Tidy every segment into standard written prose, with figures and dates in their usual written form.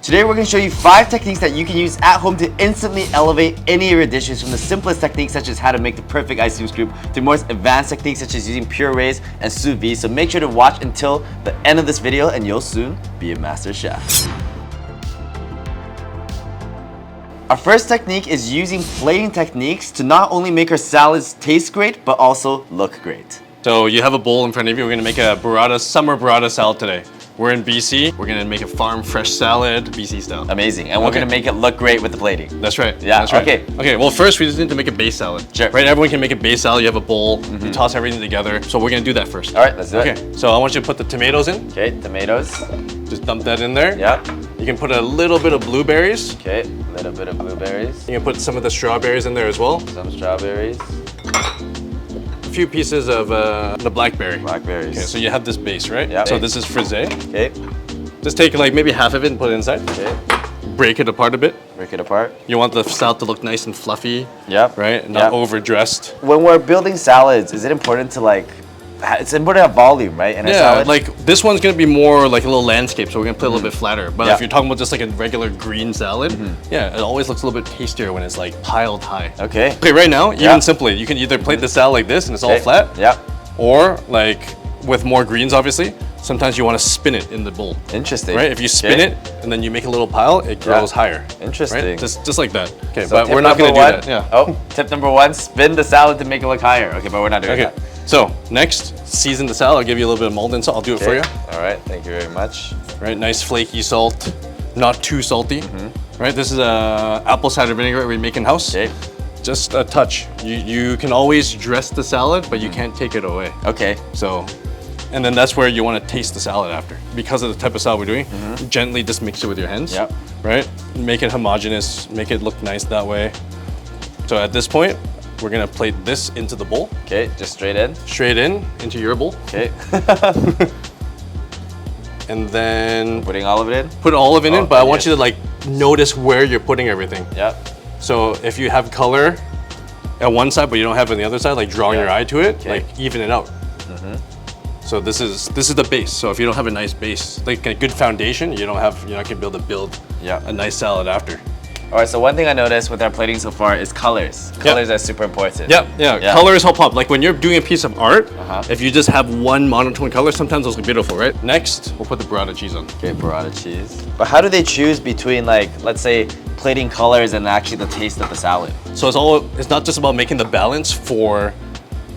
Today we're going to show you 5 techniques that you can use at home to instantly elevate any of your dishes, from the simplest techniques such as how to make the perfect ice cream scoop to more advanced techniques such as using purees and sous vide. So make sure to watch until the end of this video and you'll soon be a master chef. Our first technique is using plating techniques to not only make our salads taste great but also look great. So you have a bowl in front of you. We're going to make a summer burrata salad today. We're in BC. We're gonna make a farm fresh salad, BC style. Amazing. And we're gonna make it look great with the plating. That's right. Yeah, that's right. Okay. Okay, well first we just need to make a base salad. Sure. Right, everyone can make a base salad. You have a bowl, you toss everything together. So we're gonna do that first. All right, let's do it. Okay, so I want you to put the tomatoes in. Okay, tomatoes. Just dump that in there. Yep. You can put a little bit of blueberries. Okay, a little bit of blueberries. You can put some of the strawberries in there as well. Some strawberries. A few pieces of the blackberry. Blackberries. Okay, so you have this base, right? Yeah. So this is frisee. Okay. Just take like maybe half of it and put it inside. Okay. Break it apart a bit. Break it apart. You want the salad to look nice and fluffy. Yep. Right? Not overdressed. When we're building salads, is it important to it's important to have volume, right? In a salad? Like this one's gonna be more like a little landscape, so we're gonna play a little bit flatter. But if you're talking about just like a regular green salad, yeah, it always looks a little bit tastier when it's like piled high. Okay. Okay, right now, even simply, you can either plate the salad like this and it's all flat. Yeah. Or like with more greens, obviously, sometimes you want to spin it in the bowl. Interesting. Right? If you spin it and then you make a little pile, it grows higher. Interesting. Right? Just like that. Okay, So but we're not gonna do that. Yeah. Oh, tip number 1, spin the salad to make it look higher. Okay, but we're not doing that. So next, season the salad. I'll give you a little bit of Malden salt. I'll do it for you. All right, thank you very much. Right, nice flaky salt, not too salty. Right, this is apple cider vinegar we make in house. Okay. Just a touch. You can always dress the salad, but you can't take it away. Okay. So, and then that's where you want to taste the salad after. Because of the type of salad we're doing, gently just mix it with your hands. Yep. Right, make it homogeneous, make it look nice that way. So at this point, we're gonna plate this into the bowl. Okay, just straight in. Straight in, into your bowl. Okay. And then Putting all of it in? put all of it in, but I want you to like notice where you're putting everything. Yep. So if you have color at one side, but you don't have it on the other side, like drawing your eye to it, like even it out. So this is the base. So if you don't have a nice base, like a good foundation, you're not gonna be able to build a nice salad after. All right, so one thing I noticed with our plating so far is colors. Colors are super important. Yeah. Colors help pop. Like when you're doing a piece of art, if you just have one monotone color, sometimes those look beautiful, right? Next, we'll put the burrata cheese on. Okay, burrata cheese. But how do they choose between, like, let's say, plating colors and actually the taste of the salad? So it's not just about making the balance for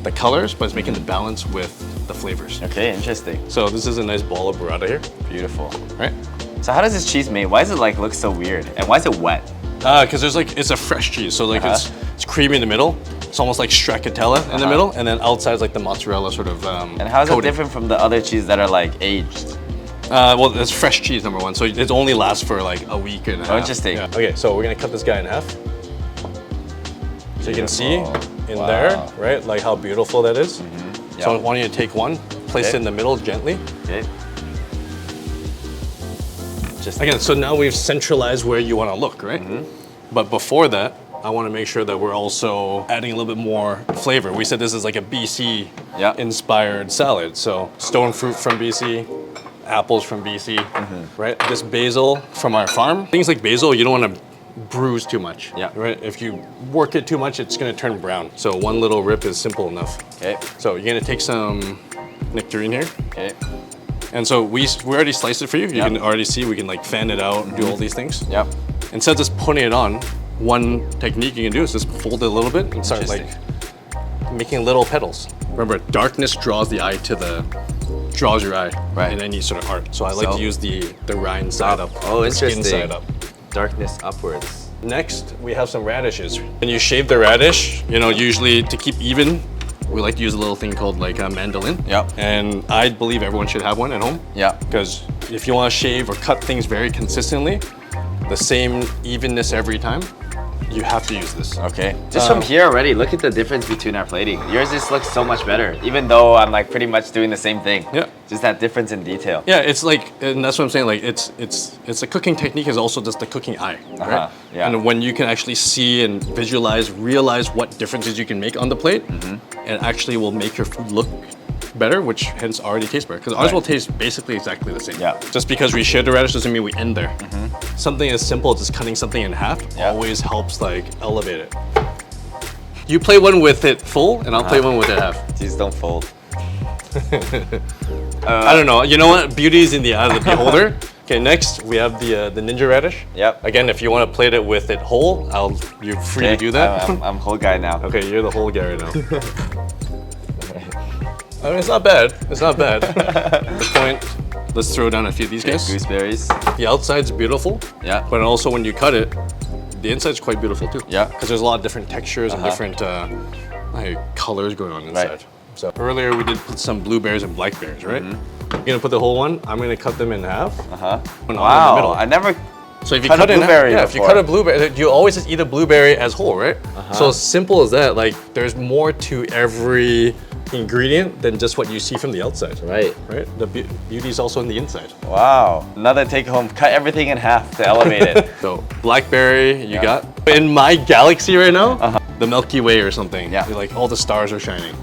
the colors, but it's making the balance with the flavors. Okay, interesting. So this is a nice ball of burrata here. Beautiful. Right? So how does this cheese made? Why does it look so weird? And why is it wet? Because it's a fresh cheese, so it's creamy in the middle. It's almost like stracciatella in the middle, and then outside is like the mozzarella sort of And how is it different from the other cheese that are like aged? Well, it's fresh cheese, number one, so it only lasts for like a week and a half. Oh, interesting. Yeah. Okay, so we're gonna cut this guy in half. So you can see in there, right, like how beautiful that is. So I want you to take one, place it in the middle gently. Okay. Again, so now we've centralized where you want to look, right? But before that, I want to make sure that we're also adding a little bit more flavor. We said this is like a BC inspired salad. So stone fruit from BC, apples from BC, right? This basil from our farm. Things like basil, you don't want to bruise too much, right? If you work it too much, it's going to turn brown. So one little rip is simple enough. Okay. So you're going to take some nectarine here. Okay. And so we already sliced it for you. You can already see we can like fan it out and do all these things. Yep. Instead of just putting it on, one technique you can do is just fold it a little bit and start like making little petals. Remember, darkness draws your eye, Right. in any sort of art. So I like to use the rind side up. Oh, the skin interesting. side up. Darkness upwards. Next, we have some radishes. When you shave the radish, usually to keep even, we like to use a little thing called like a mandolin. Yep. And I believe everyone should have one at home. Yeah. Because if you want to shave or cut things very consistently, the same evenness every time, you have to use this. Okay. Just from here already, look at the difference between our plating. Yours just looks so much better, even though I'm like pretty much doing the same thing. Yeah. Just that difference in detail. Yeah, it's like, and that's what I'm saying. Like, it's a cooking technique is also just the cooking eye, right? Yeah. And when you can actually see and realize what differences you can make on the plate, it actually will make your food look better, which hence already tastes better. Because ours will taste basically exactly the same. Yeah. Just because we share the radish doesn't mean we end there. Something as simple as just cutting something in half always helps like elevate it. You play one with it full, and I'll play one with it half. These don't fold. I don't know. You know what? Beauty is in the eye of the beholder. Okay, next we have the ninja radish. Yep. Again, if you want to plate it with it whole, you're free to do that. I'm whole guy now. Okay, you're the whole guy right now. I mean, it's not bad. It's not bad. At this point, let's throw down a few of these guys. Gooseberries. The outside's beautiful. Yeah. But also when you cut it, the inside's quite beautiful too. Yeah. Because there's a lot of different textures and different like colors going on inside. Right. So earlier we did put some blueberries and blackberries, right? You're gonna put the whole one. I'm gonna cut them in half. And Wow. in the middle. I never. So if you cut cut a it in half, blueberry if you before. cut a blueberry, you always just eat a blueberry as whole, right? So simple as that. Like there's more to every ingredient than just what you see from the outside. Right. Right. The beauty's also in the inside. Wow. Another take home. Cut everything in half to elevate it. So blackberry, you got. In my galaxy right now, the Milky Way or something. Yeah. Like all the stars are shining.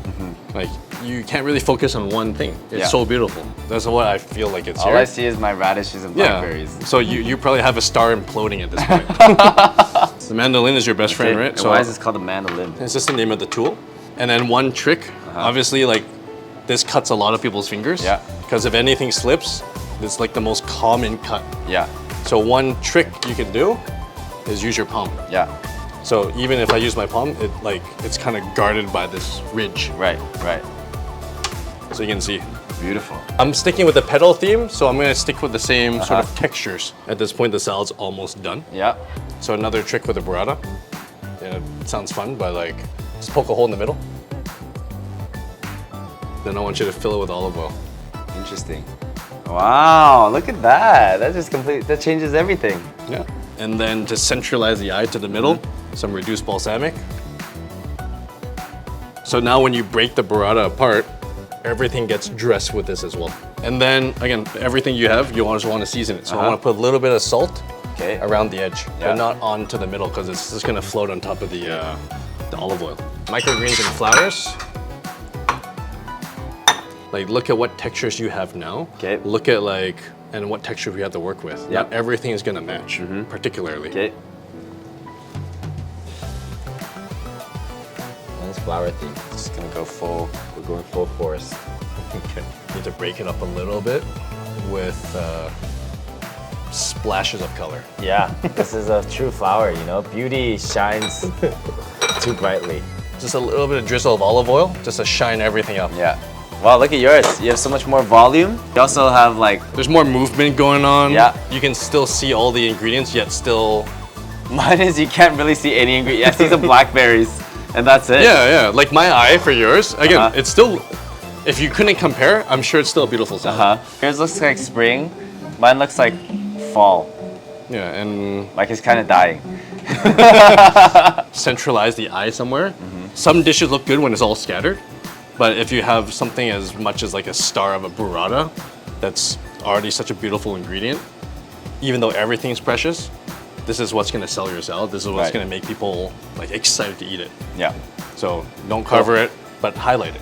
Like you can't really focus on one thing. It's so beautiful. That's what I feel like it's All here. I see is my radishes and blackberries. So you probably have a star imploding at this point. The mandolin is your best friend, right? And why is this called a mandolin? It's just the name of the tool. And then one trick, obviously, like this cuts a lot of people's fingers. Yeah. Because if anything slips, it's like the most common cut. Yeah. So one trick you can do is use your palm. Yeah. So even if I use my palm, it's kind of guarded by this ridge. Right. Right. So you can see. Beautiful. I'm sticking with the petal theme, so I'm gonna stick with the same sort of textures. At this point, the salad's almost done. Yeah. So another trick with the burrata. Yeah, it sounds fun, but like, just poke a hole in the middle. Then I want you to fill it with olive oil. Interesting. Wow, look at that. That changes everything. Yeah. And then to centralize the eye to the middle, some reduced balsamic. So now when you break the burrata apart, everything gets dressed with this as well. And then again, everything you have, you also want to season it. So I want to put a little bit of salt around the edge, but not onto the middle because it's just going to float on top of the olive oil. Microgreens and flowers. Like look at what textures you have now. Okay. Look at and what texture we have to work with. Yeah. Not everything is going to match, particularly. Okay. Nice flower theme. Just gonna go full. We're going full force. Okay. Need to break it up a little bit with splashes of color. Yeah, this is a true flower, you know? Beauty shines too brightly. Just a little bit of drizzle of olive oil, just to shine everything up. Yeah. Wow, look at yours. You have so much more volume. You also have like... There's more movement going on. Yeah. You can still see all the ingredients, yet still... Mine is you can't really see any ingredients. I see some blackberries, and that's it. Yeah. Like my eye for yours, again, it's still... If you couldn't compare, I'm sure it's still a beautiful salad. Yours looks like spring. Mine looks like fall. Yeah, and... Like it's kind of dying. Centralize the eye somewhere. Some dishes look good when it's all scattered. But if you have something as much as like a star of a burrata, that's already such a beautiful ingredient, even though everything's precious, this is what's gonna sell your salad. This is what's gonna make people like excited to eat it. Yeah. So don't cover it, but highlight it.